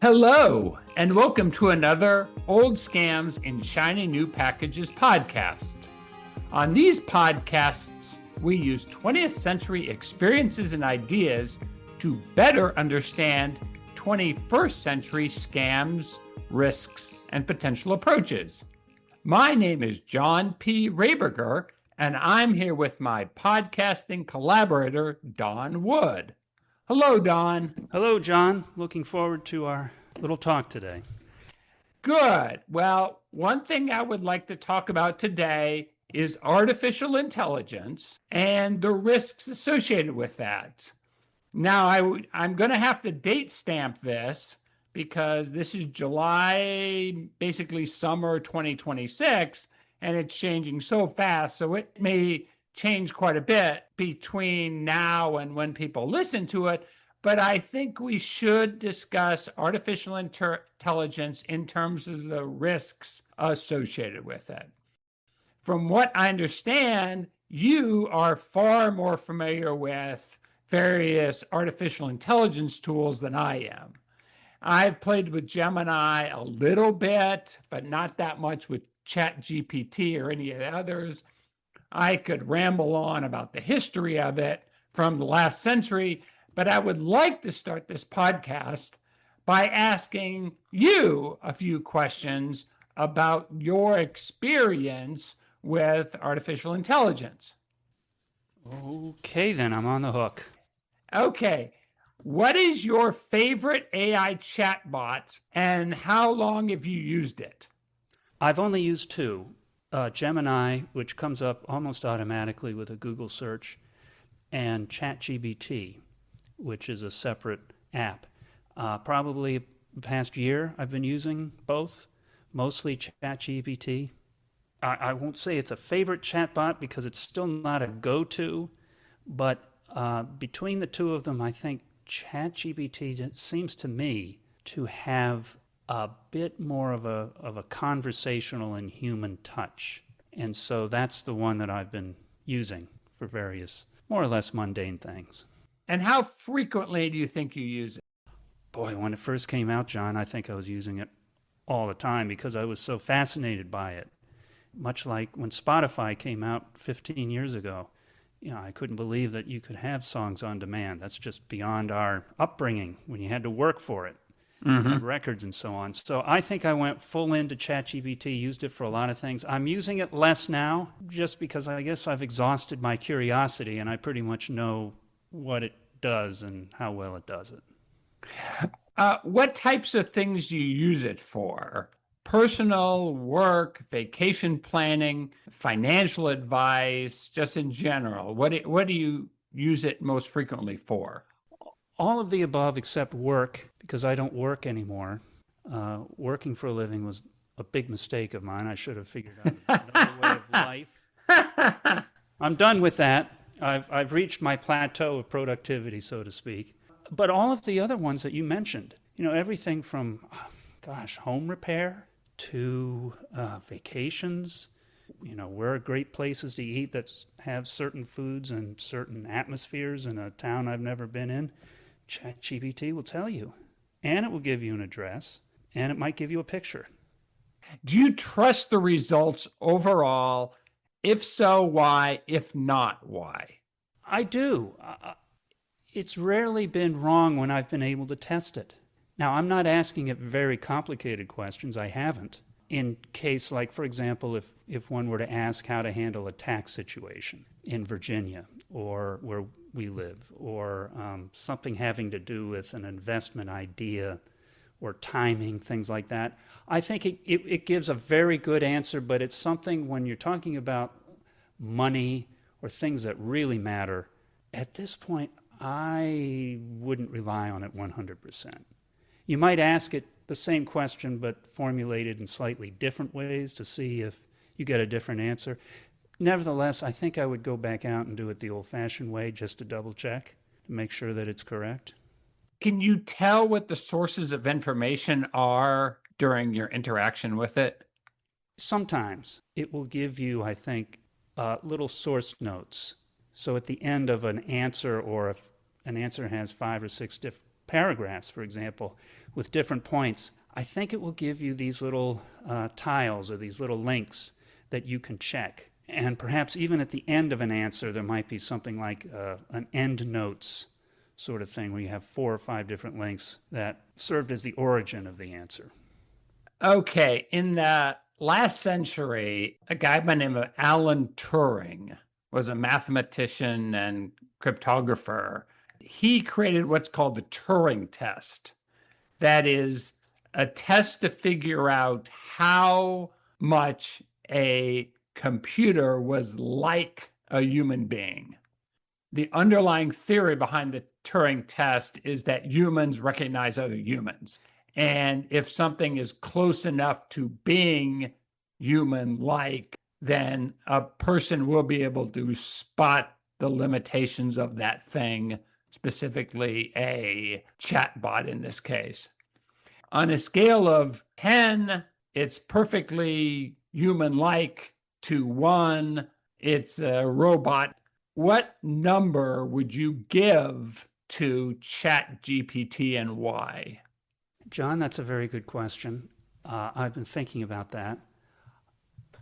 Hello, and welcome to another Old Scams in Shiny New Packages podcast. On these podcasts, we use 20th century experiences and ideas to better understand 21st century scams, risks, and potential approaches. My name is John P. Rayberger, and I'm here with my podcasting collaborator, Don Wood. Hello, Don. Hello, John. Looking forward to our little talk today. Good. Well, one thing I would like to talk about today is artificial intelligence and the risks associated with that. Now, I'm going to have to date stamp this because this is July, basically summer 2026, and it's changing so fast. So it may change quite a bit between now and when people listen to it. But I think we should discuss artificial intelligence in terms of the risks associated with it. From what I understand, you are far more familiar with various artificial intelligence tools than I am. I've played with Gemini a little bit, but not that much with ChatGPT or any of the others. I could ramble on about the history of it from the last century, but I would like to start this podcast by asking you a few questions about your experience with artificial intelligence. Okay, then I'm on the hook. Okay. What is your favorite AI chatbot and how long have you used it? I've only used two. Gemini, which comes up almost automatically with a Google search, and ChatGPT, which is a separate app. Probably the past year I've been using both, mostly ChatGPT. I won't say it's a favorite chatbot because it's still not a go-to, but between the two of them, I think ChatGPT seems to me to have a bit more of a conversational and human touch. And so that's the one that I've been using for various more or less mundane things. And how frequently do you think you use it? Boy, when it first came out, John, I think I was using it all the time because I was so fascinated by it. Much like when Spotify came out 15 years ago. I couldn't believe that you could have songs on demand. That's just beyond our upbringing when you had to work for it. Had records and so on. So I think I went full into ChatGPT, used it for a lot of things. I'm using it less now just because I guess I've exhausted my curiosity and I pretty much know what it does and how well it does it. What types of things do you use it for? Personal, work, vacation planning, financial advice, just in general? What do you use it most frequently for? All of the above except work, because I don't work anymore. Working for a living was a big mistake of mine. I should have figured out another way of life. I'm done with that. I've reached my plateau of productivity, so to speak. But all of the other ones that you mentioned, everything from, home repair to vacations, where are great places to eat that have certain foods and certain atmospheres in a town I've never been in. ChatGPT will tell you, and it will give you an address, and it might give you a picture. Do you trust the results overall? If so, why? If not, why? I do. It's rarely been wrong when I've been able to test it. Now, I'm not asking it very complicated questions. I haven't. In case, like, for example, if one were to ask how to handle a tax situation in Virginia or where we live, or something having to do with an investment idea or timing, things like that, I think it gives a very good answer, but it's something when you're talking about money or things that really matter, at this point, I wouldn't rely on it 100%. You might ask it the same question but formulated in slightly different ways to see if you get a different answer. Nevertheless, I think I would go back out and do it the old-fashioned way just to double-check, to make sure that it's correct. Can you tell what the sources of information are during your interaction with it? Sometimes it will give you, I think, little source notes. So at the end of an answer, or if an answer has 5 or 6 paragraphs, for example, with different points, I think it will give you these little tiles or these little links that you can check. And perhaps even at the end of an answer, there might be something like an end notes sort of thing where you have 4 or 5 different links that served as the origin of the answer. Okay. In the last century, a guy by the name of Alan Turing was a mathematician and cryptographer. He created what's called the Turing test. That is a test to figure out how much a computer was like a human being. The underlying theory behind the Turing test is that humans recognize other humans. And if something is close enough to being human-like, then a person will be able to spot the limitations of that thing, specifically a chatbot in this case. On a scale of 10, it's perfectly human-like, to 1, it's a robot. What number would you give to ChatGPT and why? John, that's a very good question. I've been thinking about that.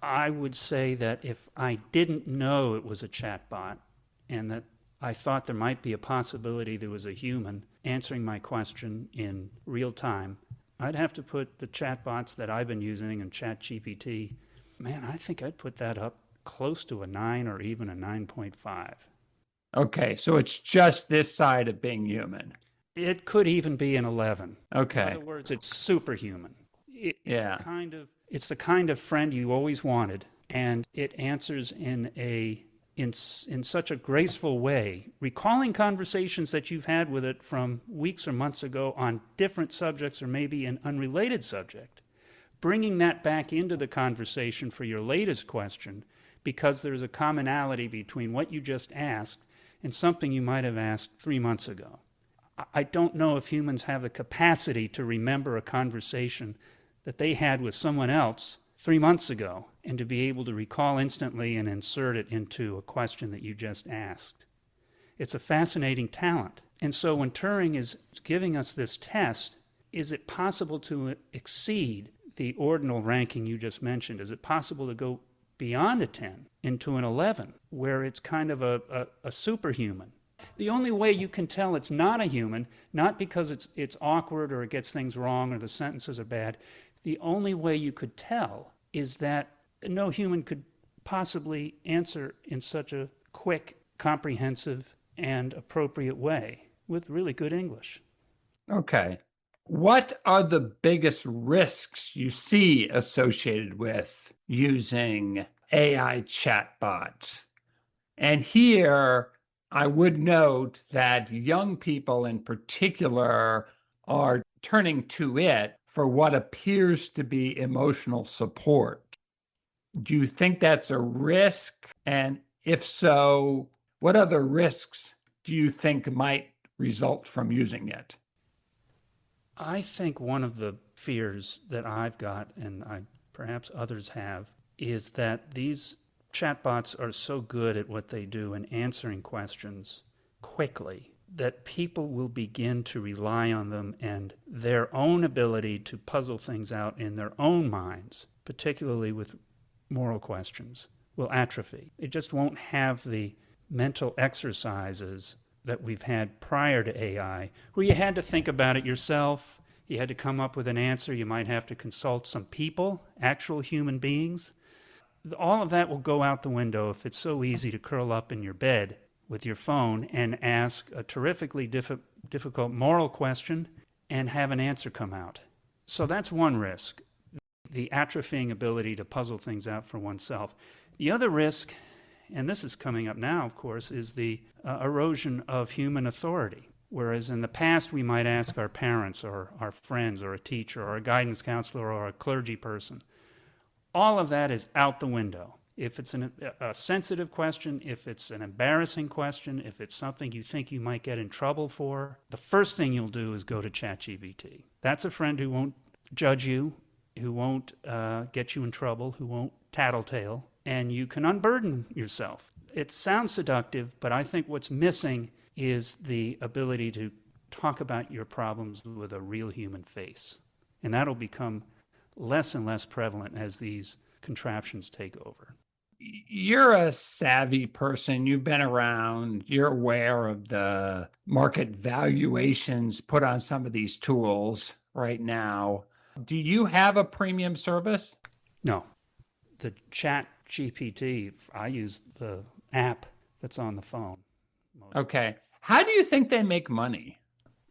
I would say that if I didn't know it was a chatbot and that I thought there might be a possibility there was a human answering my question in real time, I'd have to put the chatbots that I've been using and ChatGPT, man, I think I'd put that up close to a 9 or even a 9.5. Okay, so it's just this side of being human. It could even be an 11. Okay. In other words, it's superhuman. Yeah. It's the kind of friend you always wanted, and it answers in such a graceful way, recalling conversations that you've had with it from weeks or months ago on different subjects or maybe an unrelated subject, bringing that back into the conversation for your latest question because there's a commonality between what you just asked and something you might have asked 3 months ago. I don't know if humans have the capacity to remember a conversation that they had with someone else 3 months ago and to be able to recall instantly and insert it into a question that you just asked. It's a fascinating talent. And so when Turing is giving us this test, is it possible to exceed the ordinal ranking you just mentioned? Is it possible to go beyond a 10 into an 11, where it's kind of a superhuman? The only way you can tell it's not a human, not because it's awkward or it gets things wrong or the sentences are bad, the only way you could tell is that no human could possibly answer in such a quick, comprehensive, and appropriate way with really good English. Okay. What are the biggest risks you see associated with using AI chatbot? And here, I would note that young people in particular are turning to it for what appears to be emotional support. Do you think that's a risk? And if so, what other risks do you think might result from using it? I think one of the fears that I've got, and perhaps others have, is that these chatbots are so good at what they do in answering questions quickly that people will begin to rely on them, and their own ability to puzzle things out in their own minds, particularly with moral questions, will atrophy. It just won't have the mental exercises that we've had prior to AI, where you had to think about it yourself, you had to come up with an answer, you might have to consult some people, actual human beings. All of that will go out the window if it's so easy to curl up in your bed with your phone and ask a terrifically difficult moral question and have an answer come out. So that's one risk, the atrophying ability to puzzle things out for oneself. The other risk, and this is coming up now, of course, is the erosion of human authority. Whereas in the past, we might ask our parents or our friends or a teacher or a guidance counselor or a clergy person. All of that is out the window. If it's a sensitive question, if it's an embarrassing question, if it's something you think you might get in trouble for, the first thing you'll do is go to ChatGPT. That's a friend who won't judge you, who won't get you in trouble, who won't tattletale, and you can unburden yourself. It sounds seductive, but I think what's missing is the ability to talk about your problems with a real human face. And that'll become less and less prevalent as these contraptions take over. You're a savvy person. You've been around. You're aware of the market valuations put on some of these tools right now. Do you have a premium service? No, the Chat GPT, I use the app that's on the phone. Okay. How do you think they make money?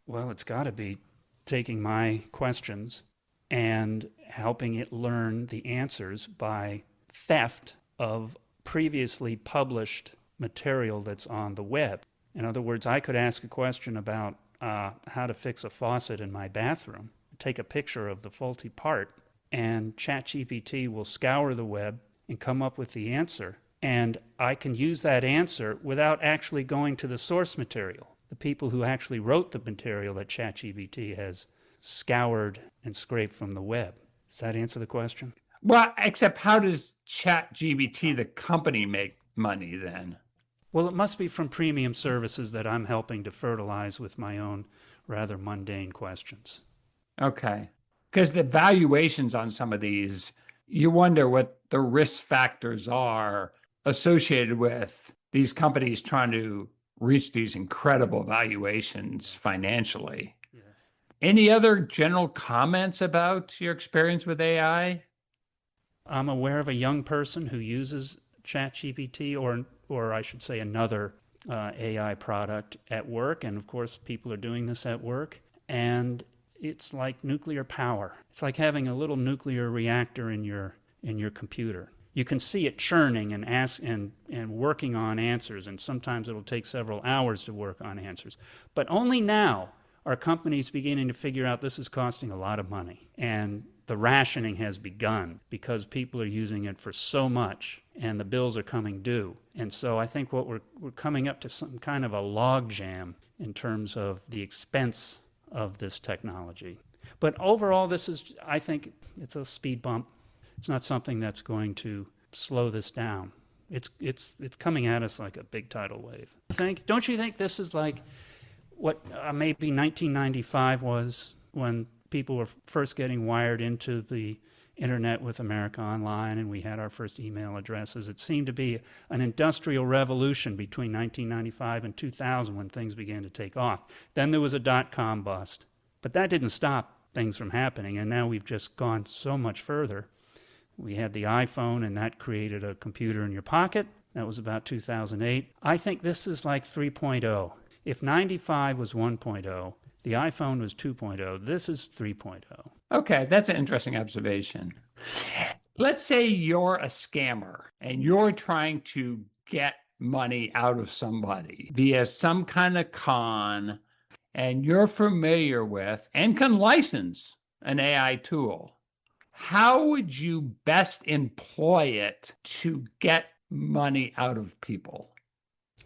Well, it's got to be taking my questions and helping it learn the answers by theft of previously published material that's on the web. In other words, I could ask a question about how to fix a faucet in my bathroom, take a picture of the faulty part, and ChatGPT will scour the web and come up with the answer. And I can use that answer without actually going to the source material, the people who actually wrote the material that ChatGPT has scoured and scraped from the web. Does that answer the question? Well, except how does ChatGPT, the company, make money then? Well, it must be from premium services that I'm helping to fertilize with my own rather mundane questions. Okay. Because the valuations on some of these, you wonder what the risk factors are associated with these companies trying to reach these incredible valuations financially. Yes. Any other general comments about your experience with AI? I'm aware of a young person who uses ChatGPT, or I should say another AI product at work, and of course people are doing this at work, and it's like nuclear power. It's like having a little nuclear reactor in your computer. You can see it churning and working on answers, and sometimes it'll take several hours to work on answers. But only now are companies beginning to figure out this is costing a lot of money, and the rationing has begun because people are using it for so much and the bills are coming due. And so I think what we're coming up to some kind of a log jam in terms of the expense of this technology. But overall, I think it's a speed bump. It's not something that's going to slow this down. It's coming at us like a big tidal wave. Don't you think this is like what maybe 1995 was when people were first getting wired into the internet with America Online and we had our first email addresses? It seemed to be an industrial revolution between 1995 and 2000 when things began to take off. Then there was a dot-com bust. But that didn't stop things from happening, and now we've just gone so much further. We had the iPhone, and that created a computer in your pocket. That was about 2008. I think this is like 3.0. If 95 was 1.0, the iPhone was 2.0. This is 3.0. Okay, that's an interesting observation. Let's say you're a scammer and you're trying to get money out of somebody via some kind of con, and you're familiar with and can license an AI tool. How would you best employ it to get money out of people?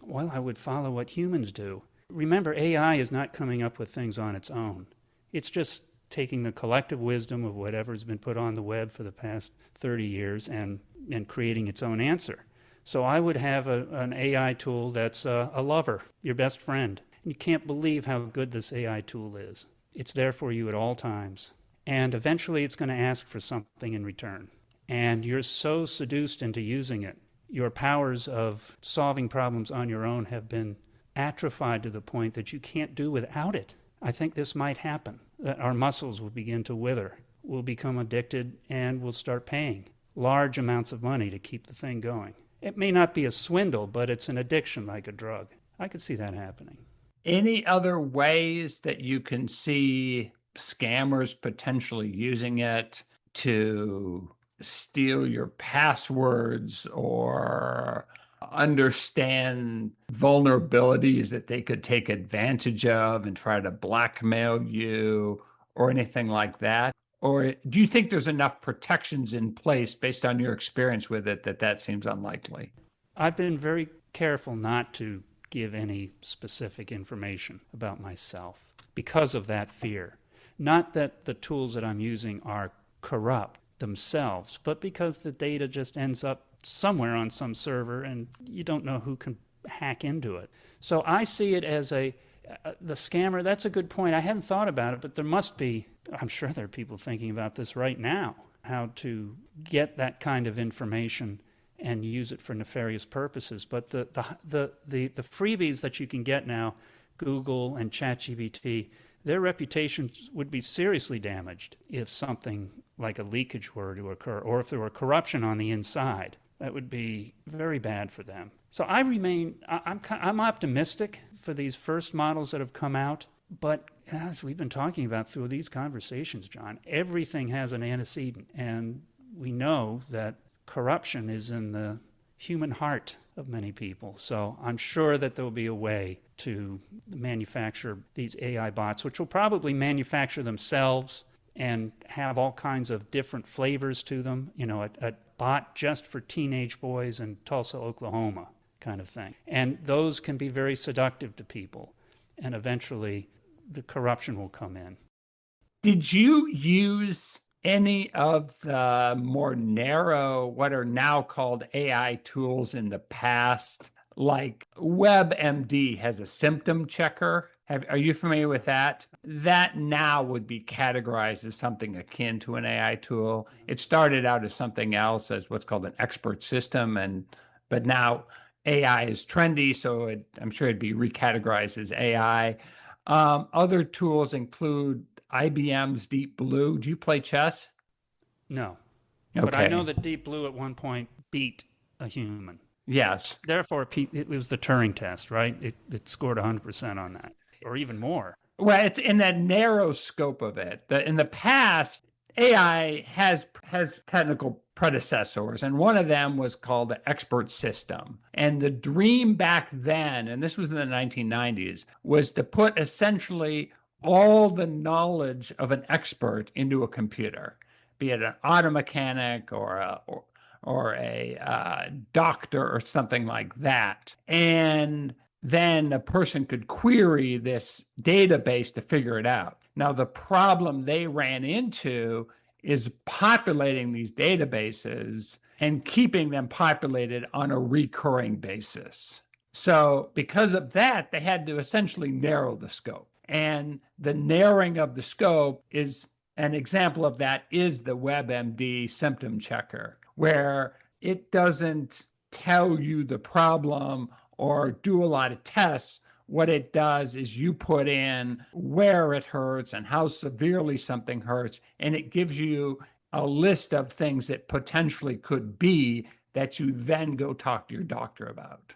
Well, I would follow what humans do. Remember, AI is not coming up with things on its own. It's just taking the collective wisdom of whatever's been put on the web for the past 30 years and creating its own answer. So I would have an AI tool that's a lover, your best friend. And you can't believe how good this AI tool is. It's there for you at all times. And eventually it's going to ask for something in return. And you're so seduced into using it. Your powers of solving problems on your own have been atrophied to the point that you can't do without it. I think this might happen, that our muscles will begin to wither, we'll become addicted, and we'll start paying large amounts of money to keep the thing going. It may not be a swindle, but it's an addiction like a drug. I could see that happening. Any other ways that you can see scammers potentially using it to steal your passwords or understand vulnerabilities that they could take advantage of and try to blackmail you or anything like that? Or do you think there's enough protections in place based on your experience with it that seems unlikely? I've been very careful not to give any specific information about myself because of that fear. Not that the tools that I'm using are corrupt themselves, but because the data just ends up somewhere on some server and you don't know who can hack into it. So I see it as a The scammer, that's a good point. I hadn't thought about it, but there must be, I'm sure there are people thinking about this right now, how to get that kind of information and use it for nefarious purposes. But the freebies that you can get now, Google and ChatGPT, their reputations would be seriously damaged if something like a leakage were to occur, or if there were corruption on the inside. That would be very bad for them. So I'm optimistic for these first models that have come out. But as we've been talking about through these conversations, John, everything has an antecedent. And we know that corruption is in the human heart of many people. So I'm sure that there will be a way to manufacture these AI bots, which will probably manufacture themselves and have all kinds of different flavors to them. You know, a bot just for teenage boys in Tulsa, Oklahoma kind of thing. And those can be very seductive to people. And eventually the corruption will come in. Did you use any of the more narrow, what are now called AI tools in the past? Like WebMD has a symptom checker. Are you familiar with that? That now would be categorized as something akin to an AI tool. It started out as something else, as what's called an expert system, but now AI is trendy, so I'm sure it'd be recategorized as AI. Other tools include IBM's Deep Blue. Do you play chess? No. Okay. But I know that Deep Blue at one point beat a human. Yes. Therefore, it was the Turing test, right? It scored 100% on that, or even more. Well, it's in that narrow scope of it. In the past, AI has technical predecessors, and one of them was called the expert system. And the dream back then, and this was in the 1990s, was to put essentially all the knowledge of an expert into a computer, be it an auto mechanic or a doctor or something like that. And then a person could query this database to figure it out. Now, the problem they ran into is populating these databases and keeping them populated on a recurring basis. So because of that, they had to essentially narrow the scope. And the narrowing of the scope is an example of that is the WebMD symptom checker, where it doesn't tell you the problem or do a lot of tests. What it does is you put in where it hurts and how severely something hurts, and it gives you a list of things that potentially could be that you then go talk to your doctor about.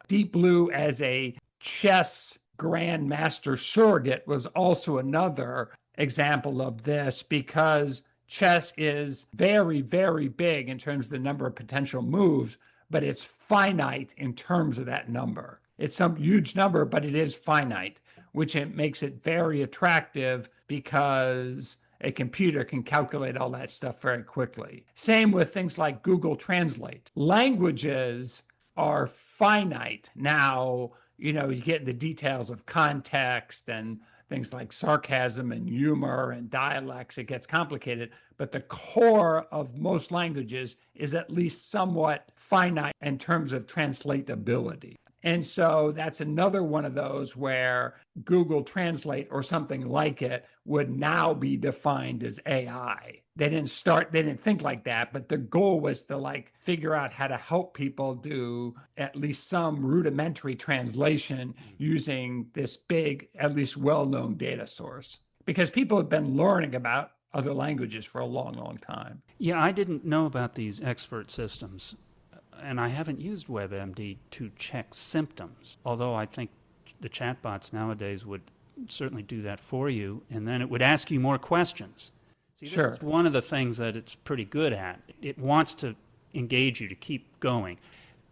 Deep Blue as a chess grandmaster surrogate was also another example of this, because chess is very, very big in terms of the number of potential moves, but it's finite in terms of that number. It's some huge number, but it is finite, which it makes it very attractive because a computer can calculate all that stuff very quickly. Same with things like Google Translate. Languages are finite. Now, you get the details of context and things like sarcasm and humor and dialects. It gets complicated, but the core of most languages is at least somewhat finite in terms of translatability. And so that's another one of those where Google Translate or something like it would now be defined as AI. They didn't think like that, but the goal was to figure out how to help people do at least some rudimentary translation using this big, at least well-known data source. Because people have been learning about other languages for a long, long time. Yeah, I didn't know about these expert systems. And I haven't used WebMD to check symptoms, although I think the chatbots nowadays would certainly do that for you, and then it would ask you more questions. See, this Sure. is one of the things that it's pretty good at. It wants to engage you to keep going.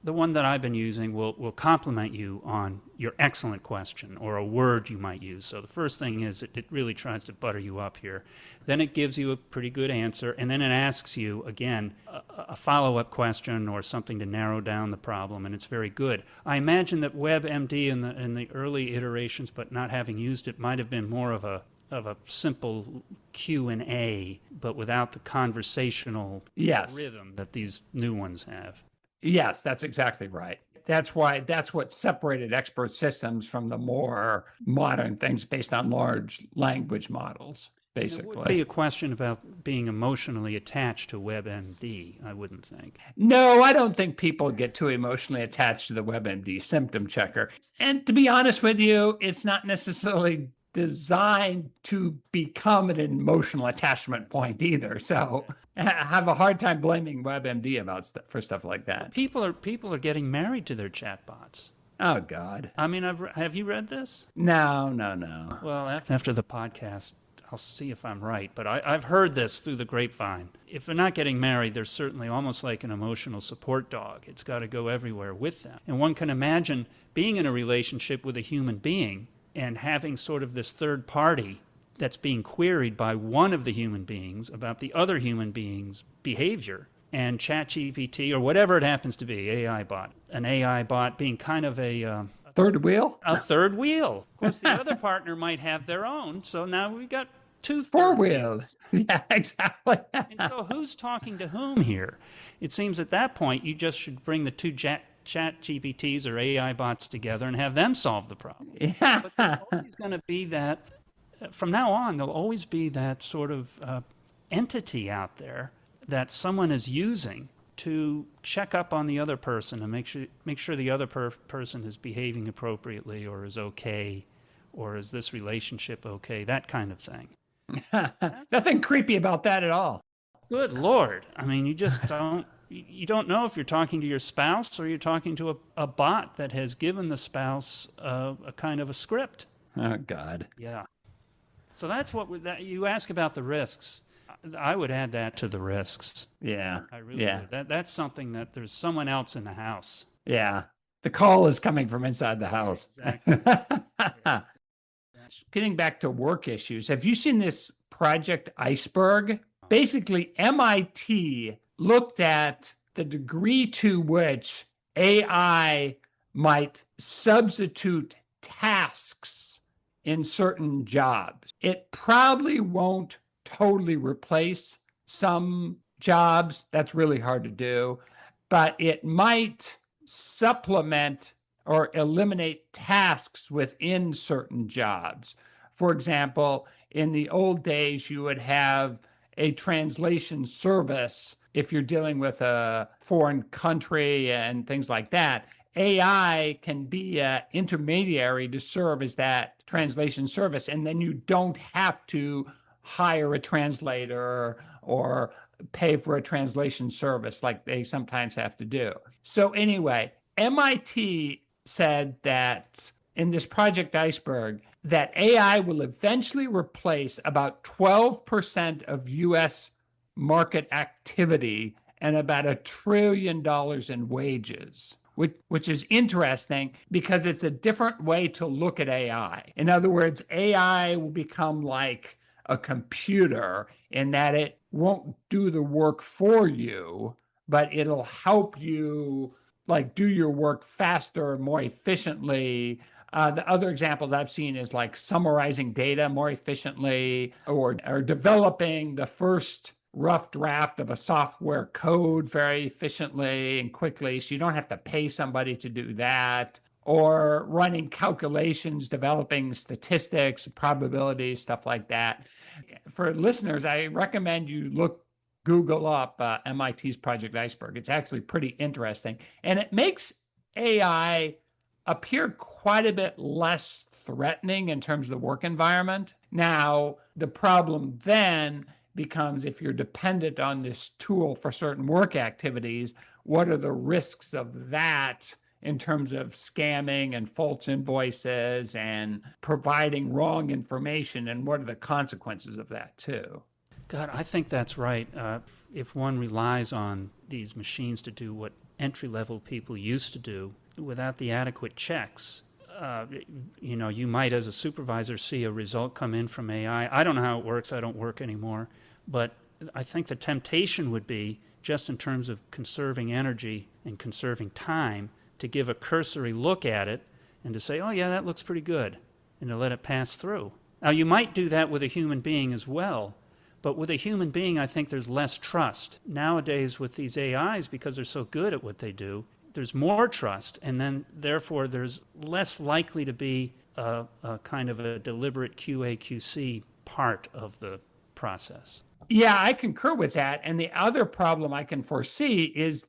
The one that I've been using will compliment you on your excellent question or a word you might use. So the first thing is it really tries to butter you up here. Then it gives you a pretty good answer, and then it asks you, again, a follow-up question or something to narrow down the problem, and it's very good. I imagine that WebMD in the early iterations, but not having used it, might have been more of a simple Q&A, but without the conversational Yes. rhythm that these new ones have. Yes, that's exactly right. That's what separated expert systems from the more modern things based on large language models, And there wouldn't basically. be a question about being emotionally attached to WebMD, I wouldn't think. No, I don't think people get too emotionally attached to the WebMD symptom checker. And to be honest with you, it's not necessarily designed to become an emotional attachment point either. So I have a hard time blaming WebMD for stuff like that. People are getting married to their chatbots. Oh God. I mean, have you read this? No, no, no. Well, after the podcast, I'll see if I'm right, but I've heard this through the grapevine. If they're not getting married, they're certainly almost like an emotional support dog. It's got to go everywhere with them. And one can imagine being in a relationship with a human being and having sort of this third party that's being queried by one of the human beings about the other human being's behavior. And ChatGPT, or whatever it happens to be, an AI bot being kind of a third wheel? A third wheel. Of course, the other partner might have their own, so now we've got two four third wheels. Yeah, exactly. And so who's talking to whom here? It seems at that point you just should bring the two chat GPTs or AI bots together and have them solve the problem. Yeah. But there's always going to be that, from now on, there'll always be that sort of entity out there that someone is using to check up on the other person and make sure the other person is behaving appropriately or is okay, or is this relationship okay, that kind of thing. Nothing creepy about that at all. Good Lord. I mean, you just don't know if you're talking to your spouse or you're talking to a bot that has given the spouse a kind of a script. Oh, God. Yeah. So that's you ask about the risks. I would add that to the risks. Yeah. I really would. That's something that there's someone else in the house. Yeah. The call is coming from inside the house. Exactly. Getting back to work issues, have you seen this Project Iceberg? Basically, MIT looked at the degree to which AI might substitute tasks in certain jobs. It probably won't totally replace some jobs. That's really hard to do, but it might supplement or eliminate tasks within certain jobs. For example, in the old days, you would have a translation service if you're dealing with a foreign country and things like that. AI can be an intermediary to serve as that translation service, and then you don't have to hire a translator or pay for a translation service like they sometimes have to do. So anyway, MIT said that in this Project Iceberg, that AI will eventually replace about 12% of U.S. market activity and about $1 trillion in wages, which is interesting because it's a different way to look at AI. In other words, AI will become like a computer in that it won't do the work for you, but it'll help you like do your work faster, more efficiently. The other examples I've seen is like summarizing data more efficiently or developing the first rough draft of a software code very efficiently and quickly, so you don't have to pay somebody to do that, or running calculations, developing statistics, probabilities, stuff like that. For listeners, I recommend you Google up MIT's Project Iceberg. It's actually pretty interesting. And it makes AI appear quite a bit less threatening in terms of the work environment. Now, the problem then becomes if you're dependent on this tool for certain work activities, what are the risks of that in terms of scamming and false invoices and providing wrong information, and what are the consequences of that too? God, I think that's right. If one relies on these machines to do what entry-level people used to do without the adequate checks, you might, as a supervisor, see a result come in from AI. I don't know how it works. I don't work anymore. But I think the temptation would be, just in terms of conserving energy and conserving time, to give a cursory look at it and to say, oh, yeah, that looks pretty good, and to let it pass through. Now, you might do that with a human being as well, but with a human being, I think there's less trust. Nowadays, with these AIs, because they're so good at what they do, there's more trust, and then therefore there's less likely to be a kind of a deliberate QA/QC part of the process. Yeah, I concur with that. And the other problem I can foresee is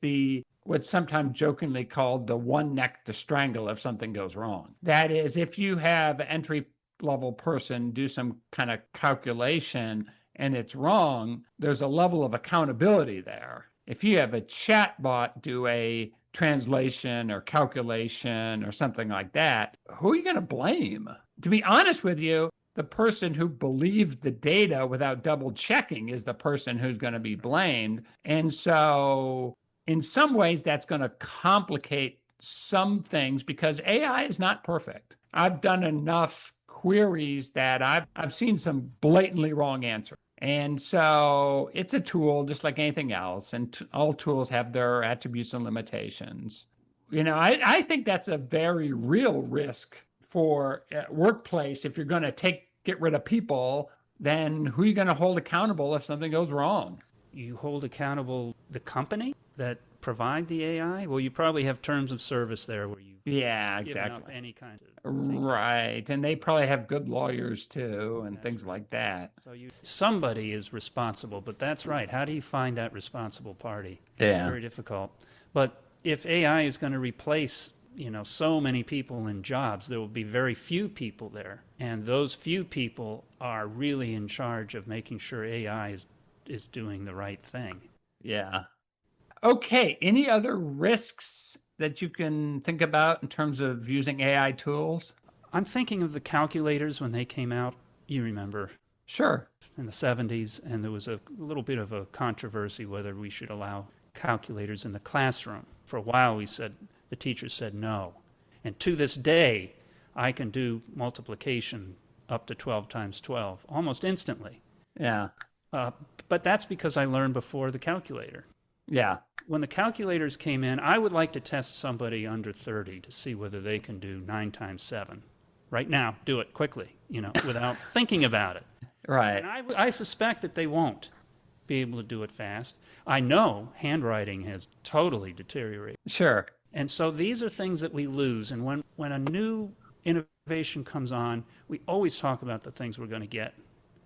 what's sometimes jokingly called the one neck to strangle if something goes wrong. That is, if you have an entry level person do some kind of calculation and it's wrong, there's a level of accountability there. If you have a chat bot do a translation or calculation or something like that, who are you going to blame? To be honest with you, the person who believed the data without double checking is the person who's going to be blamed. And so in some ways, that's going to complicate some things because AI is not perfect. I've done enough queries that I've seen some blatantly wrong answers. And so it's a tool just like anything else. And all tools have their attributes and limitations. I think that's a very real risk for a workplace. If you're going to get rid of people, then who are you going to hold accountable if something goes wrong? You hold accountable the company that provide the AI? Well, you probably have terms of service there where you've given up any kind of thing. Right. And they probably have good lawyers too and things like that. So somebody is responsible, but that's right. How do you find that responsible party? Yeah. Very difficult. But if AI is going to replace so many people in jobs, there will be very few people there. And those few people are really in charge of making sure AI is doing the right thing. Yeah. Okay. Any other risks that you can think about in terms of using AI tools? I'm thinking of the calculators when they came out. You remember? Sure. In the 70s, and there was a little bit of a controversy whether we should allow calculators in the classroom. For a while, the teachers said no. And to this day, I can do multiplication up to 12 times 12 almost instantly. Yeah. But that's because I learned before the calculator. Yeah. When the calculators came in, I would like to test somebody under 30 to see whether they can do 9 times 7. Right now, do it quickly, without thinking about it. Right. And I suspect that they won't be able to do it fast. I know handwriting has totally deteriorated. Sure. And so these are things that we lose. And when a new innovation comes on, we always talk about the things we're going to get,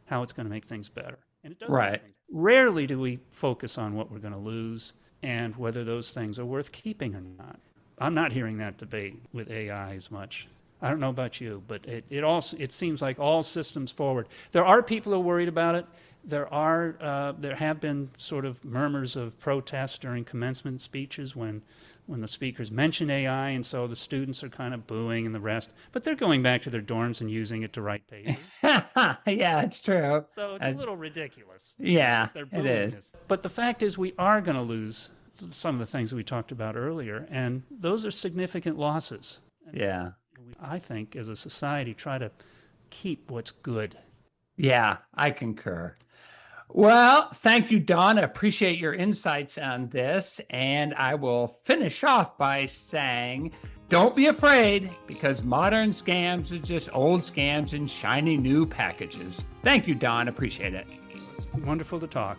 how it's going to make things better. And it does. Right. Rarely do we focus on what we're going to lose and whether those things are worth keeping or not. I'm not hearing that debate with AI as much. I don't know about you, but it seems like all systems forward. There are people who are worried about it. There have been sort of murmurs of protest during commencement speeches when the speakers mention AI, and so the students are kind of booing and the rest. But they're going back to their dorms and using it to write papers. Yeah, it's true. So it's a little ridiculous. Yeah, it is. But the fact is we are going to lose some of the things we talked about earlier, and those are significant losses. Yeah. I think, as a society, try to keep what's good. Yeah, I concur. Well, thank you, Don. I appreciate your insights on this. And I will finish off by saying, don't be afraid, because modern scams are just old scams in shiny new packages. Thank you, Don. Appreciate it. It's wonderful to talk.